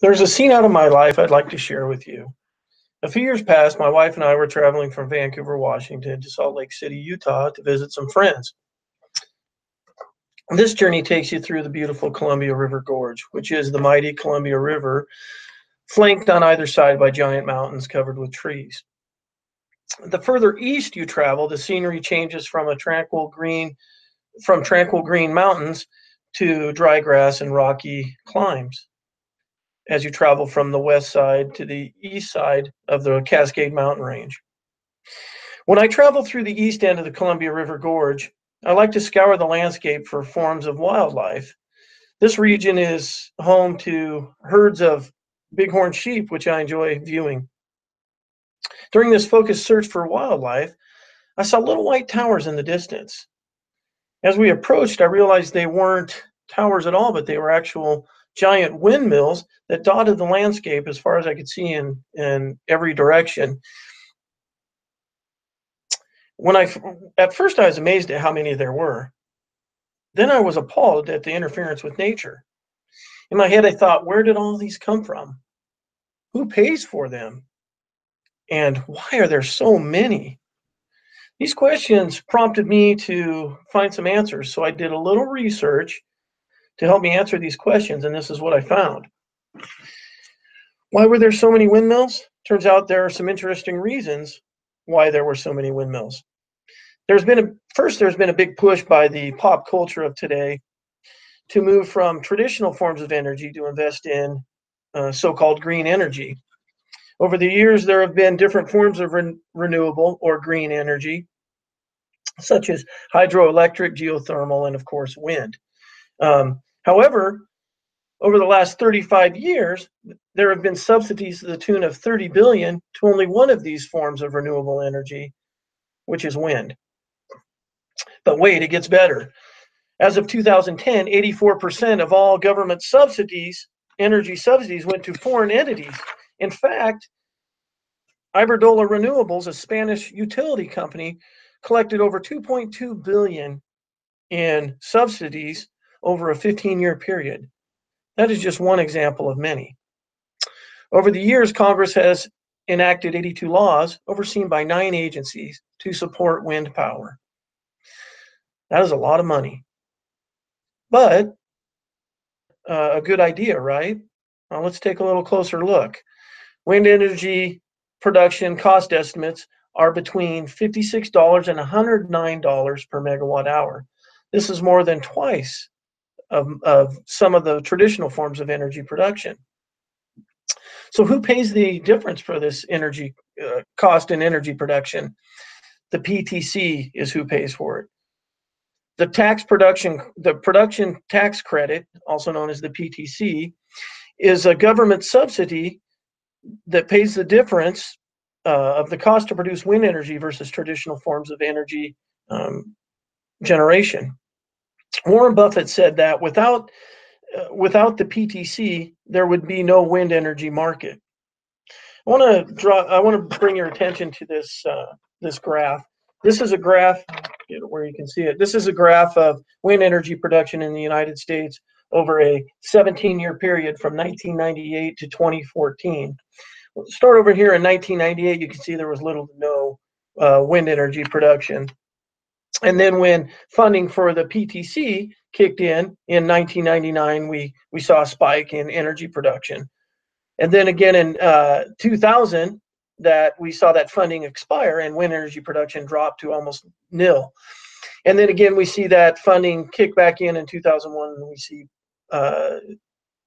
There's a scene out of my life I'd like to share with you. A few years past, my wife and I were traveling from Vancouver, Washington to Salt Lake City, Utah to visit some friends. This journey takes you through the beautiful Columbia River Gorge, which is the mighty Columbia River, flanked on either side by giant mountains covered with trees. The further east you travel, the scenery changes from tranquil green mountains to dry grass and rocky climbs as you travel from the west side to the east side of the Cascade Mountain Range. When I travel through the east end of the Columbia River Gorge, I like to scour the landscape for forms of wildlife. This region is home to herds of bighorn sheep, which I enjoy viewing. During this focused search for wildlife, I saw little white towers in the distance. As we approached, I realized they weren't towers at all, but they were actual giant windmills that dotted the landscape as far as I could see in every direction. At first I was amazed at how many there were. Then I was appalled at the interference with nature. In my head, I thought, where did all these come from? Who pays for them? And why are there so many? These questions prompted me to find some answers. So I did a little research to help me answer these questions, and this is what I found. Why were there so many windmills? Turns out there are some interesting reasons why there were so many windmills. There's been a big push by the pop culture of today to move from traditional forms of energy to invest in so-called green energy. Over the years, there have been different forms of renewable or green energy, such as hydroelectric, geothermal, and of course, wind. However, over the last 35 years, there have been subsidies to the tune of $30 billion to only one of these forms of renewable energy, which is wind. But wait, it gets better. As of 2010, 84% of all government energy subsidies, went to foreign entities. In fact, Iberdrola Renewables, a Spanish utility company, collected over $2.2 billion in subsidies over a 15-year period. That is just one example of many. Over the years, Congress has enacted 82 laws overseen by 9 agencies to support wind power. That is a lot of money. But a good idea, right? Well, let's take a little closer look. Wind energy production cost estimates are between $56 and $109 per megawatt hour. This is more than twice of some of the traditional forms of energy production. So who pays the difference for this energy cost in energy production? The PTC is who pays for it. The production tax credit, also known as the PTC, is a government subsidy that pays the difference of the cost to produce wind energy versus traditional forms of energy generation. Warren Buffett said that without the PTC, there would be no wind energy market. I want to bring your attention to this graph. This is a graph where you can see it. This is a graph of wind energy production in the United States over a 17-year period from 1998 to 2014. We'll start over here in 1998. You can see there was little to no wind energy production. And then when funding for the PTC kicked in 1999, we saw a spike in energy production. And then again in 2000, that we saw that funding expire and wind energy production dropped to almost nil. And then again, we see that funding kick back in 2001, and we see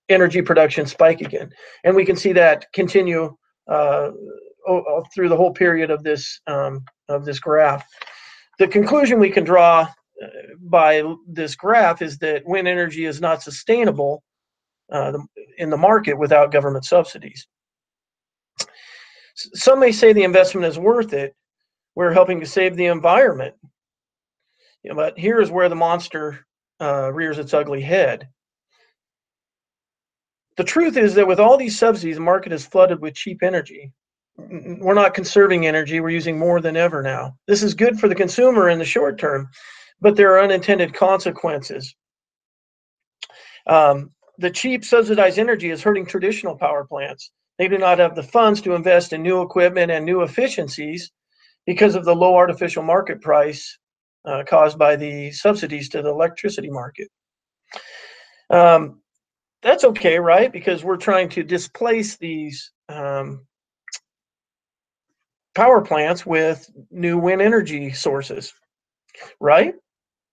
energy production spike again. And we can see that continue through the whole period of this graph. The conclusion we can draw by this graph is that wind energy is not sustainable in the market without government subsidies. Some may say the investment is worth it. We're helping to save the environment. But here is where the monster rears its ugly head. The truth is that with all these subsidies, the market is flooded with cheap energy. We're not conserving energy. We're using more than ever now. This is good for the consumer in the short term, but there are unintended consequences. The the cheap subsidized energy is hurting traditional power plants. They do not have the funds to invest in new equipment and new efficiencies because of the low artificial market price caused by the subsidies to the electricity market. That's okay, right? Because we're trying to displace these power plants with new wind energy sources, right?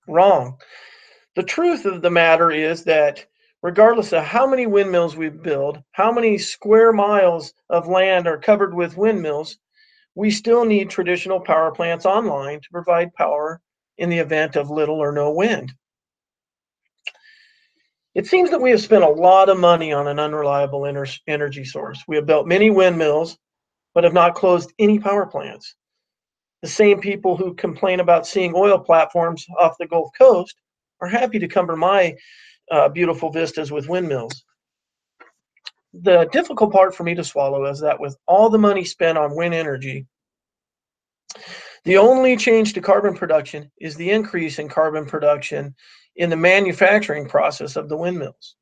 Wrong. The truth of the matter is that regardless of how many windmills we build, how many square miles of land are covered with windmills, we still need traditional power plants online to provide power in the event of little or no wind. It seems that we have spent a lot of money on an unreliable energy source. We have built many windmills, but have not closed any power plants. The same people who complain about seeing oil platforms off the Gulf Coast are happy to cover my beautiful vistas with windmills. The difficult part for me to swallow is that with all the money spent on wind energy, the only change to carbon production is the increase in carbon production in the manufacturing process of the windmills.